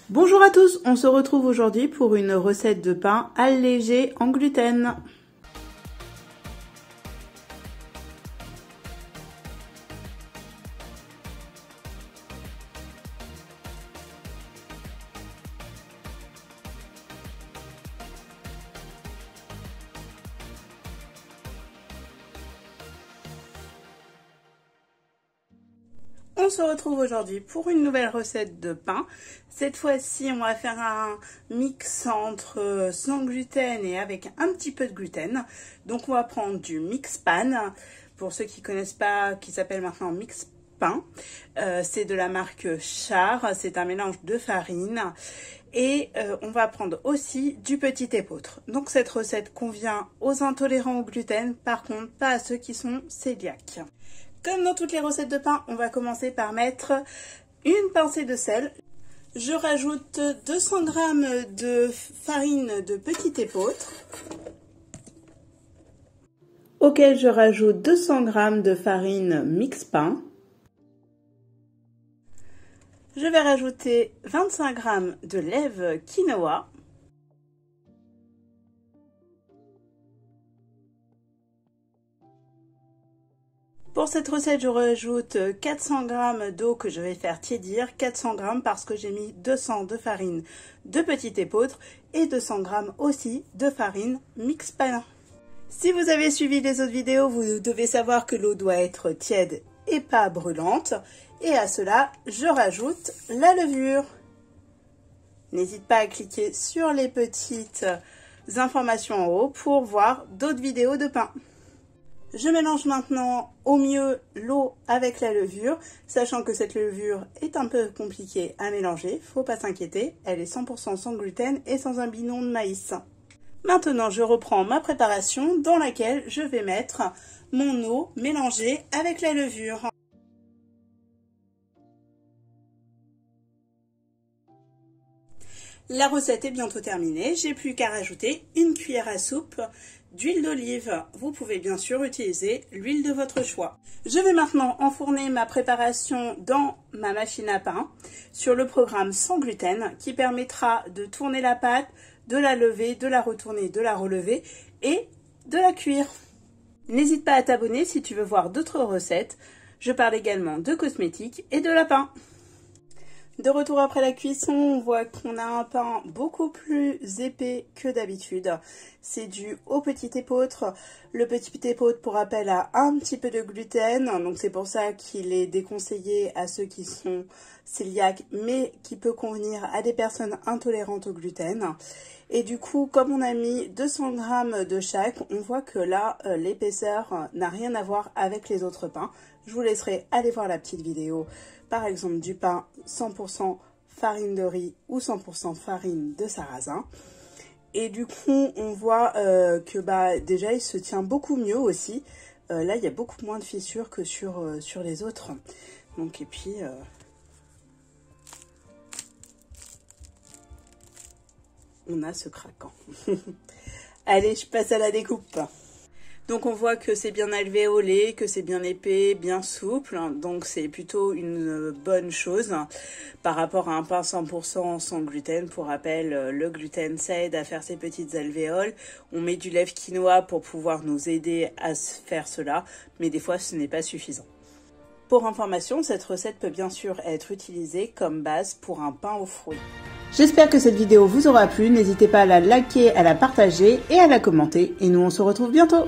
Bonjour à tous, on se retrouve aujourd'hui pour une recette de pain allégé en gluten. On se retrouve aujourd'hui pour une nouvelle recette de pain. Cette fois-ci, on va faire un mix entre sans gluten et avec un petit peu de gluten. Donc on va prendre du mix pan, pour ceux qui ne connaissent pas, qui s'appelle maintenant mix pain. C'est de la marque Char, c'est un mélange de farine. Et on va prendre aussi du petit épeautre. Donc cette recette convient aux intolérants au gluten, par contre pas à ceux qui sont cœliaques. Comme dans toutes les recettes de pain, on va commencer par mettre une pincée de sel. Je rajoute 200 g de farine de petit épeautre, auquel je rajoute 200 g de farine mix pain. Je vais rajouter 25 g de levure quinoa. Pour cette recette, je rajoute 400 g d'eau que je vais faire tiédir, 400 g parce que j'ai mis 200 de farine de petit épeautre et 200 g aussi de farine mix pain. Si vous avez suivi les autres vidéos, vous devez savoir que l'eau doit être tiède et pas brûlante. Et à cela, je rajoute la levure. N'hésite pas à cliquer sur les petites informations en haut pour voir d'autres vidéos de pain. Je mélange maintenant au mieux l'eau avec la levure, sachant que cette levure est un peu compliquée à mélanger, faut pas s'inquiéter, elle est 100% sans gluten et sans amidon de maïs. Maintenant, je reprends ma préparation dans laquelle je vais mettre mon eau mélangée avec la levure. La recette est bientôt terminée, j'ai plus qu'à rajouter une cuillère à soupe d'huile d'olive. Vous pouvez bien sûr utiliser l'huile de votre choix. Je vais maintenant enfourner ma préparation dans ma machine à pain sur le programme sans gluten qui permettra de tourner la pâte, de la lever, de la retourner, de la relever et de la cuire. N'hésite pas à t'abonner si tu veux voir d'autres recettes. Je parle également de cosmétiques et de lapin. De retour après la cuisson, on voit qu'on a un pain beaucoup plus épais que d'habitude. C'est dû au petit épeautre. Le petit épeautre, pour rappel, a un petit peu de gluten, donc c'est pour ça qu'il est déconseillé à ceux qui sont cœliaques, mais qui peut convenir à des personnes intolérantes au gluten. Et du coup, comme on a mis 200 g de chaque, on voit que là, l'épaisseur n'a rien à voir avec les autres pains. Je vous laisserai aller voir la petite vidéo, par exemple du pain 100% farine de riz ou 100% farine de sarrasin. Et du coup, on voit que déjà, il se tient beaucoup mieux aussi. Là, il y a beaucoup moins de fissures que sur les autres. Donc, et puis... on a ce craquant. Allez, je passe à la découpe. Donc on voit que c'est bien alvéolé, que c'est bien épais, bien souple. Donc c'est plutôt une bonne chose par rapport à un pain 100% sans gluten. Pour rappel, le gluten, ça aide à faire ces petites alvéoles. On met du lait quinoa pour pouvoir nous aider à faire cela. Mais des fois, ce n'est pas suffisant. Pour information, cette recette peut bien sûr être utilisée comme base pour un pain aux fruits. J'espère que cette vidéo vous aura plu. N'hésitez pas à la liker, à la partager et à la commenter. Et nous, on se retrouve bientôt.